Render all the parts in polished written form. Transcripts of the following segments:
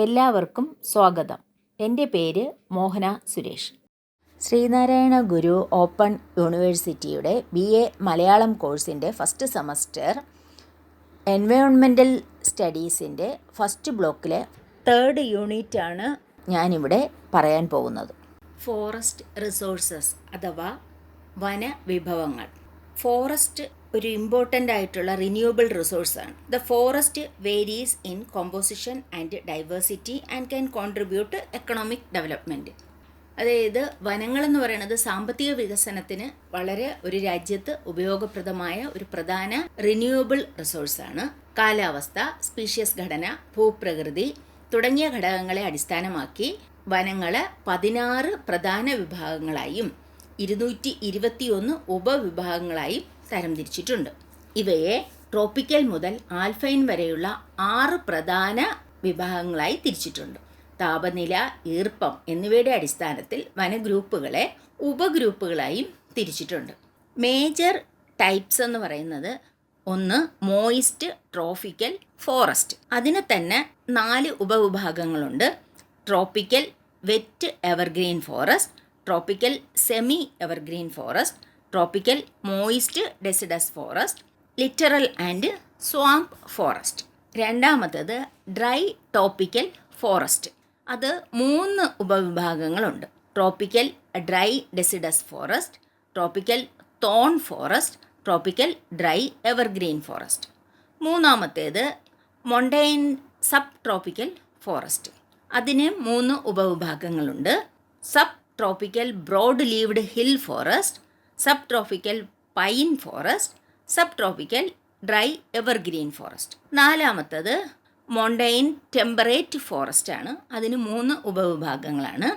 എല്ലാവർക്കും സ്വാഗതം. എൻ്റെ പേര് മോഹന സുരേഷ്. ശ്രീനാരായണ ഗുരു ഓപ്പൺ യൂണിവേഴ്സിറ്റിയുടെ BA മലയാളം കോഴ്സിൻ്റെ ഫസ്റ്റ് സെമസ്റ്റർ എൻവയോൺമെൻ്റൽ സ്റ്റഡീസിൻ്റെ ഫസ്റ്റ് ബ്ലോക്കിലെ 3rd യൂണിറ്റാണ് ഞാനിവിടെ പറയാൻ പോകുന്നത്. ഫോറസ്റ്റ് റിസോഴ്സസ് അഥവാ വനവിഭവങ്ങൾ. ഫോറസ്റ്റ് ഒരു ഇമ്പോർട്ടൻ്റ് ആയിട്ടുള്ള റിന്യൂവബിൾ റിസോഴ്സാണ്. The forest varies in composition and diversity and can contribute economic development. അതായത് വനങ്ങളെന്ന് പറയുന്നത് സാമ്പത്തിക വികസനത്തിന് വളരെ ഒരു രാജ്യത്ത് ഉപയോഗപ്രദമായ ഒരു പ്രധാന റിന്യൂവബിൾ റിസോഴ്സാണ്. കാലാവസ്ഥ, സ്പീഷ്യസ് ഘടന, ഭൂപ്രകൃതി തുടങ്ങിയ ഘടകങ്ങളെ അടിസ്ഥാനമാക്കി വനങ്ങളെ 16 പ്രധാന വിഭാഗങ്ങളായും 221 ഉപവിഭാഗങ്ങളായും തരംതിരിച്ചിട്ടുണ്ട്. ഇവയെ ട്രോപ്പിക്കൽ മുതൽ ആൽഫൈൻ വരെയുള്ള 6 പ്രധാന വിഭാഗങ്ങളായി തിരിച്ചിട്ടുണ്ട്. താപനില, ഈർപ്പം എന്നിവയുടെ അടിസ്ഥാനത്തിൽ വനഗ്രൂപ്പുകളെ ഉപഗ്രൂപ്പുകളായും തിരിച്ചിട്ടുണ്ട്. മേജർ ടൈപ്സ് എന്ന് പറയുന്നത് 1 മോയിസ്റ്റ് ട്രോപ്പിക്കൽ ഫോറസ്റ്റ്. അതിന് തന്നെ 4 ഉപവിഭാഗങ്ങളുണ്ട്. Tropical wet evergreen forest, tropical semi evergreen forest, tropical moist deciduous forest, littoral and swamp forest. രണ്ടാമത്തത് ഡ്രൈ ടോപ്പിക്കൽ ഫോറസ്റ്റ്. അത് 3 ഉപവിഭാഗങ്ങളുണ്ട്. Tropical dry deciduous forest, tropical thorn forest, tropical dry evergreen forest. മൂന്നാമത്തേത് montane sub tropical forest. അതിന് 3 ഉപവിഭാഗങ്ങളുണ്ട്. Sub tropical broad leaved hill forest, sub tropical pine forest, sub tropical dry evergreen forest. നാലാമത്തത് montane temperate forest ആണ്. അതിന് 3 ഉപവിഭാഗങ്ങളാണ്.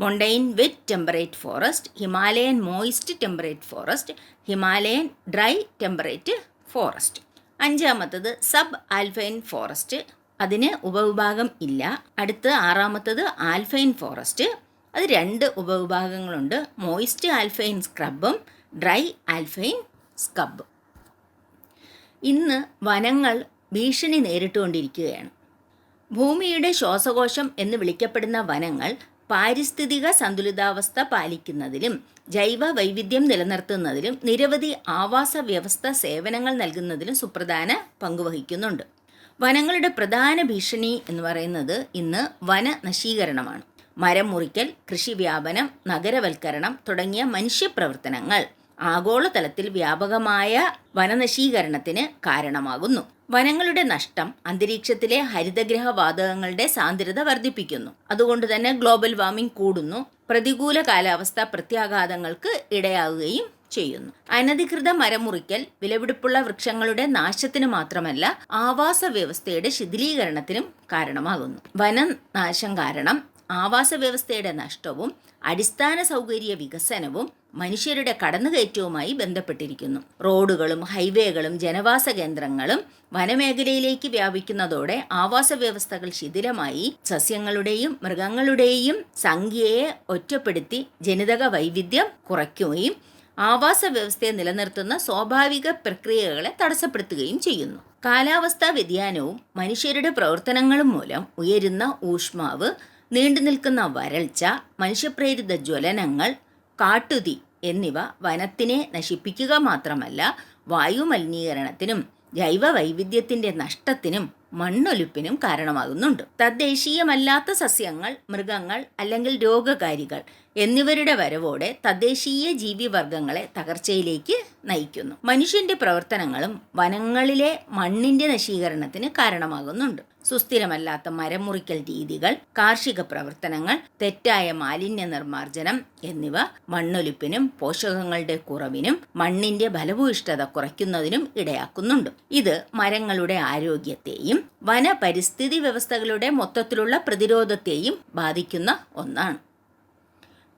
മൊണ്ടൈൻ wet temperate forest, Himalayan moist temperate forest, Himalayan dry temperate forest. അഞ്ചാമത്തത് sub alpine forest. അതിന് ഉപവിഭാഗം ഇല്ല. അടുത്ത് 6ാമത്തത് ആൽഫൈൻ ഫോറസ്റ്റ്. അത് 2 ഉപവിഭാഗങ്ങളുണ്ട്. മോയിസ്റ്റ് ആൽഫൈൻ സ്ക്രബും ഡ്രൈ ആൽഫൈൻ സ്കബും. ഇന്ന് വനങ്ങൾ ഭീഷണി നേരിട്ടുകൊണ്ടിരിക്കുകയാണ്. ഭൂമിയുടെ ശ്വാസകോശം എന്ന് വിളിക്കപ്പെടുന്ന വനങ്ങൾ പാരിസ്ഥിതിക സന്തുലിതാവസ്ഥ പാലിക്കുന്നതിലും ജൈവ വൈവിധ്യം നിലനിർത്തുന്നതിലും നിരവധി ആവാസ വ്യവസ്ഥ സേവനങ്ങൾ നൽകുന്നതിലും സുപ്രധാന പങ്കുവഹിക്കുന്നുണ്ട്. വനങ്ങളുടെ പ്രധാന ഭീഷണി എന്ന് പറയുന്നത് ഇന്ന് വനനശീകരണമാണ്. മരം മുറിക്കൽ, കൃഷി വ്യാപനം, നഗരവൽക്കരണം തുടങ്ങിയ മനുഷ്യപ്രവർത്തനങ്ങൾ ആഗോളതലത്തിൽ വ്യാപകമായ വനനശീകരണത്തിന് കാരണമാകുന്നു. വനങ്ങളുടെ നഷ്ടം അന്തരീക്ഷത്തിലെ ഹരിതഗൃഹ വാതകങ്ങളുടെ സാന്ദ്രത വർദ്ധിപ്പിക്കുന്നു. അതുകൊണ്ട് തന്നെ ഗ്ലോബൽ വാർമിംഗ് കൂടുന്നു. പ്രതികൂല കാലാവസ്ഥ പ്രത്യാഘാതങ്ങൾക്ക് ഇടയാവുകയും ചെയ്യുന്നു. അനധികൃത മരമുറിക്കൽ വിലപിടിപ്പുള്ള വൃക്ഷങ്ങളുടെ നാശത്തിന് മാത്രമല്ല ആവാസ വ്യവസ്ഥയുടെ ശിഥിലീകരണത്തിനും കാരണമാകുന്നു. വനനാശം കാരണം ആവാസ വ്യവസ്ഥയുടെ നഷ്ടവും അടിസ്ഥാന സൗകര്യ വികസനവും മനുഷ്യരുടെ കടന്നുകയറ്റവുമായി ബന്ധപ്പെട്ടിരിക്കുന്നു. റോഡുകളും ഹൈവേകളും ജനവാസ കേന്ദ്രങ്ങളും വനമേഖലയിലേക്ക് വ്യാപിക്കുന്നതോടെ ആവാസ വ്യവസ്ഥകൾ ശിഥിലമായി സസ്യങ്ങളുടെയും മൃഗങ്ങളുടെയും സംഖ്യയെ ഒറ്റപ്പെടുത്തി ജനിതക വൈവിധ്യം കുറയ്ക്കുകയും ആവാസ വ്യവസ്ഥയെ നിലനിർത്തുന്ന സ്വാഭാവിക പ്രക്രിയകളെ തടസ്സപ്പെടുത്തുകയും ചെയ്യുന്നു. കാലാവസ്ഥാ വ്യതിയാനവും മനുഷ്യരുടെ പ്രവർത്തനങ്ങളും മൂലം ഉയരുന്ന ഊഷ്മാവ്, നീണ്ടുനിൽക്കുന്ന വരൾച്ച, മനുഷ്യപ്രേരിത ജ്വലനങ്ങൾ, കാട്ടുതീ എന്നിവ വനത്തിനെ നശിപ്പിക്കുക മാത്രമല്ല വായുമലിനീകരണത്തിനും ജൈവ വൈവിധ്യത്തിൻ്റെ നഷ്ടത്തിനും മണ്ണൊലിപ്പിനും കാരണമാകുന്നുണ്ട്. തദ്ദേശീയമല്ലാത്ത സസ്യങ്ങൾ, മൃഗങ്ങൾ അല്ലെങ്കിൽ രോഗകാരികൾ എന്നിവരുടെ വരവോടെ തദ്ദേശീയ ജീവിവർഗങ്ങളെ തകർച്ചയിലേക്ക് നയിക്കുന്നു. മനുഷ്യന്റെ പ്രവർത്തനങ്ങളും വനങ്ങളിലെ മണ്ണിന്റെ നശീകരണത്തിന് കാരണമാകുന്നുണ്ട്. സുസ്ഥിരമല്ലാത്ത മരം മുറിക്കൽ രീതികൾ, കാർഷിക പ്രവർത്തനങ്ങൾ, തെറ്റായ മാലിന്യ നിർമ്മാർജ്ജനം എന്നിവ മണ്ണൊലിപ്പിനും പോഷകങ്ങളുടെ കുറവിനും മണ്ണിന്റെ ഫലഭൂയിഷ്ഠത കുറയ്ക്കുന്നതിനും ഇടയാക്കുന്നുണ്ട്. ഇത് മരങ്ങളുടെ ആരോഗ്യത്തെയും വനപരിസ്ഥിതി വ്യവസ്ഥകളുടെ മൊത്തത്തിലുള്ള പ്രതിരോധത്തെയും ബാധിക്കുന്ന ഒന്നാണ്.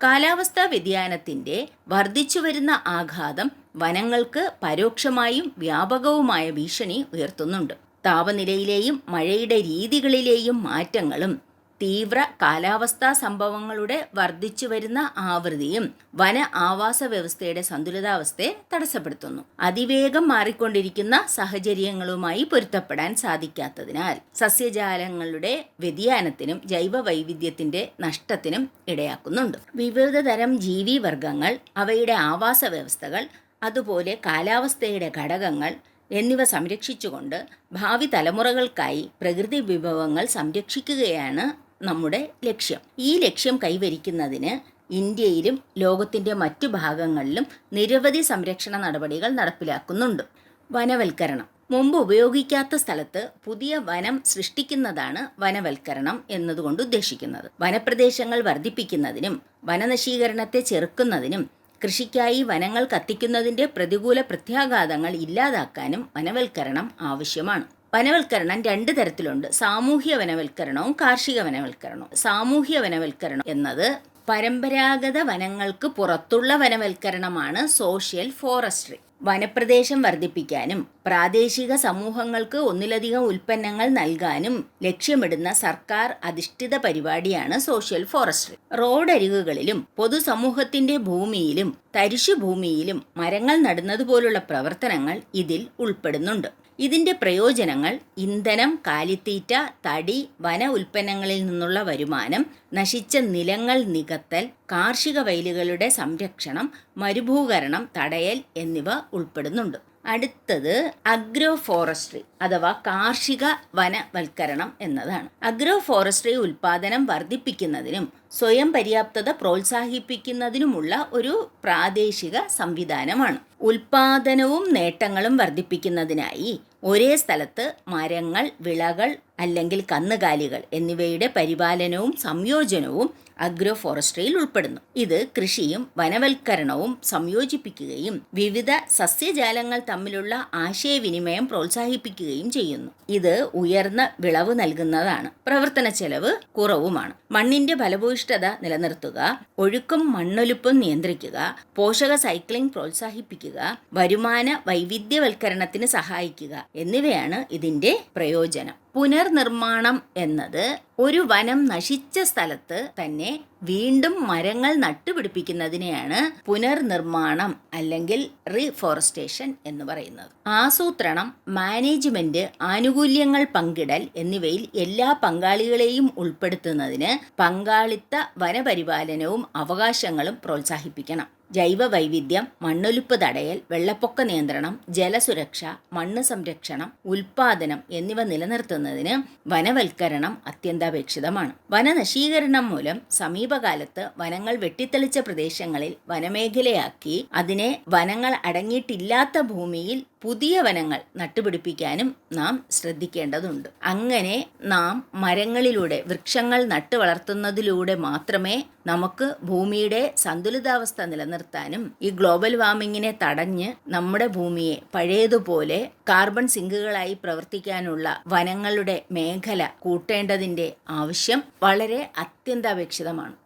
കാലാവസ്ഥാ വ്യതിയാനത്തിൻ്റെ വർദ്ധിച്ചുവരുന്ന ആഘാതം വനങ്ങൾക്ക് പരോക്ഷമായും വ്യാപകവുമായ ഭീഷണി ഉയർത്തുന്നുണ്ട്. താപനിലയിലെയും മഴയുടെ രീതികളിലെയും മാറ്റങ്ങളും തീവ്ര കാലാവസ്ഥാ സംഭവങ്ങളുടെ വർദ്ധിച്ചു വരുന്ന ആവൃത്തിയും വന ആവാസ വ്യവസ്ഥയുടെ സന്തുലിതാവസ്ഥയെ തടസ്സപ്പെടുത്തുന്നു. അതിവേഗം മാറിക്കൊണ്ടിരിക്കുന്ന സാഹചര്യങ്ങളുമായി പൊരുത്തപ്പെടാൻ സാധിക്കാത്തതിനാൽ സസ്യജാലങ്ങളുടെ വ്യതിയാനത്തിനും ജൈവ വൈവിധ്യത്തിന്റെ നഷ്ടത്തിനും ഇടയാക്കുന്നുണ്ട്. വിവിധതരം ജീവിവർഗങ്ങൾ, അവയുടെ ആവാസ വ്യവസ്ഥകൾ, അതുപോലെ കാലാവസ്ഥയുടെ ഘടകങ്ങൾ എന്നിവ സംരക്ഷിച്ചുകൊണ്ട് ഭാവി തലമുറകൾക്കായി പ്രകൃതി വിഭവങ്ങൾ സംരക്ഷിക്കുകയാണ് നമ്മുടെ ലക്ഷ്യം. ഈ ലക്ഷ്യം കൈവരിക്കുന്നതിന് ഇന്ത്യയിലും ലോകത്തിൻ്റെ മറ്റു ഭാഗങ്ങളിലും നിരവധി സംരക്ഷണ നടപടികൾ നടപ്പിലാക്കുന്നുണ്ട്. വനവൽക്കരണം. മുമ്പ് ഉപയോഗിക്കാത്ത സ്ഥലത്ത് പുതിയ വനം സൃഷ്ടിക്കുന്നതാണ് വനവൽക്കരണം എന്നതുകൊണ്ട് ഉദ്ദേശിക്കുന്നത്. വനപ്രദേശങ്ങൾ വർദ്ധിപ്പിക്കുന്നതിനും വനനശീകരണത്തെ ചെറുക്കുന്നതിനും കൃഷിക്കായി വനങ്ങൾ കത്തിക്കുന്നതിൻ്റെ പ്രതികൂല പ്രത്യാഘാതങ്ങൾ ഇല്ലാതാക്കാനും വനവൽക്കരണം ആവശ്യമാണ്. വനവൽക്കരണം 2 തരത്തിലുണ്ട്: സാമൂഹ്യ വനവൽക്കരണവും കാർഷിക വനവൽക്കരണവും. സാമൂഹ്യ വനവൽക്കരണം എന്നത് പരമ്പരാഗത വനങ്ങൾക്ക് പുറത്തുള്ള വനവൽക്കരണമാണ് സോഷ്യൽ ഫോറസ്ട്രി. വനപ്രദേശം വർദ്ധിപ്പിക്കാനും പ്രാദേശിക സമൂഹങ്ങൾക്ക് ഒന്നിലധികം ഉൽപ്പന്നങ്ങൾ നൽകാനും ലക്ഷ്യമിടുന്ന സർക്കാർ അധിഷ്ഠിത പരിപാടിയാണ് സോഷ്യൽ ഫോറസ്ട്രി. റോഡരികുകളിലും പൊതുസമൂഹത്തിന്റെ ഭൂമിയിലും തരിശുഭൂമിയിലും മരങ്ങൾ നടുന്നതുപോലുള്ള പ്രവർത്തനങ്ങൾ ഇതിൽ ഉൾപ്പെടുന്നുണ്ട്. ഇതിൻ്റെ പ്രയോജനങ്ങൾ ഇന്ധനം, കാലിത്തീറ്റ, തടി, വന ഉൽപ്പന്നങ്ങളിൽ നിന്നുള്ള വരുമാനം, നശിച്ച നിലങ്ങൾ നികത്തൽ, കാർഷിക വയലുകളുടെ സംരക്ഷണം, മരുഭൂകരണം തടയൽ എന്നിവ ഉൾപ്പെടുന്നുണ്ട്. അടുത്തത് അഗ്രോ ഫോറസ്ട്രി അഥവാ കാർഷിക വനവൽക്കരണം എന്നതാണ്. അഗ്രോ ഫോറസ്ട്രി ഉൽപാദനം വർദ്ധിപ്പിക്കുന്നതിനും സ്വയം പര്യാപ്തത പ്രോത്സാഹിപ്പിക്കുന്നതിനുമുള്ള ഒരു പ്രാദേശിക സംവിധാനമാണ്. ഉൽപാദനവും നേട്ടങ്ങളും വർദ്ധിപ്പിക്കുന്നതിനായി ഒരേ സ്ഥലത്ത് മരങ്ങൾ, വിളകൾ അല്ലെങ്കിൽ കന്നുകാലികൾ എന്നിവയുടെ പരിപാലനവും സംയോജനവും അഗ്രോ ഫോറസ്ട്രിയിൽ ഉൾപ്പെടുന്നു. ഇത് കൃഷിയും വനവൽക്കരണവും സംയോജിപ്പിക്കുകയും വിവിധ സസ്യജാലങ്ങൾ തമ്മിലുള്ള ആശയവിനിമയം പ്രോത്സാഹിപ്പിക്കുകയും ചെയ്യുന്നു. ഇത് ഉയർന്ന വിളവ് നൽകുന്നതാണ്. പ്രവർത്തന ചെലവ് കുറവുമാണ്. മണ്ണിന്റെ ഫലഭൂയിഷ്ഠത നിലനിർത്തുക, ഒഴുക്കും മണ്ണൊലിപ്പും നിയന്ത്രിക്കുക, പോഷക സൈക്ലിംഗ് പ്രോത്സാഹിപ്പിക്കുക, വരുമാന വൈവിധ്യവൽക്കരണത്തിന് സഹായിക്കുക എന്നിവയാണ് ഇതിന്റെ പ്രയോജനം. പുനർനിർമ്മാണം എന്നത് ഒരു വനം നശിച്ച സ്ഥലത്ത് തന്നെ വീണ്ടും മരങ്ങൾ നട്ടുപിടിപ്പിക്കുന്നതിനെയാണ് പുനർനിർമ്മാണം അല്ലെങ്കിൽ റീഫോറസ്റ്റേഷൻ എന്ന് പറയുന്നത്. ആസൂത്രണം, മാനേജ്മെന്റ്, ആനുകൂല്യങ്ങൾ പങ്കിടൽ എന്നിവയിൽ എല്ലാ പങ്കാളികളെയും ഉൾപ്പെടുത്തുന്നതിന് പങ്കാളിത്ത വനപരിപാലനവും അവകാശങ്ങളും പ്രോത്സാഹിപ്പിക്കണം. ജൈവ വൈവിധ്യം, മണ്ണൊലിപ്പ് തടയൽ, വെള്ളപ്പൊക്ക നിയന്ത്രണം, ജലസുരക്ഷ, മണ്ണ് സംരക്ഷണം, ഉൽപാദനം എന്നിവ നിലനിർത്തുന്നതിന് വനവൽക്കരണം അത്യന്താപേക്ഷിതമാണ്. വനനശീകരണം മൂലം സമീപകാലത്ത് വനങ്ങൾ വെട്ടിത്തെളിച്ച പ്രദേശങ്ങളിൽ വനമേഖലയാക്കി അതിനെ വനങ്ങൾ അടങ്ങിയിട്ടില്ലാത്ത ഭൂമിയിൽ പുതിയ വനങ്ങൾ നട്ടുപിടിപ്പിക്കാനും നാം ശ്രദ്ധിക്കേണ്ടതുണ്ട്. അങ്ങനെ നാം മരങ്ങളിലൂടെ, വൃക്ഷങ്ങൾ നട്ടു വളർത്തുന്നതിലൂടെ മാത്രമേ നമുക്ക് ഭൂമിയുടെ സന്തുലിതാവസ്ഥ നിലനിർത്താനും ഈ ഗ്ലോബൽ വാർമിങ്ങിനെ തടഞ്ഞ് നമ്മുടെ ഭൂമിയെ പഴയതുപോലെ കാർബൺ സിങ്കുകളായി പ്രവർത്തിക്കാനുള്ള വനങ്ങളുടെ മേഖല കൂട്ടേണ്ടതിൻ്റെ ആവശ്യം വളരെ അത്യന്താപേക്ഷിതമാണ്.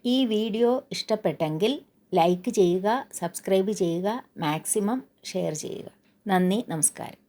ഈ വീഡിയോ ഇഷ്ടപ്പെട്ടെങ്കിൽ ലൈക്ക് ചെയ്യുക, സബ്സ്ക്രൈബ് ചെയ്യുക, മാക്സിമം ഷെയർ ചെയ്യുക. നന്ദി, നമസ്കാരം.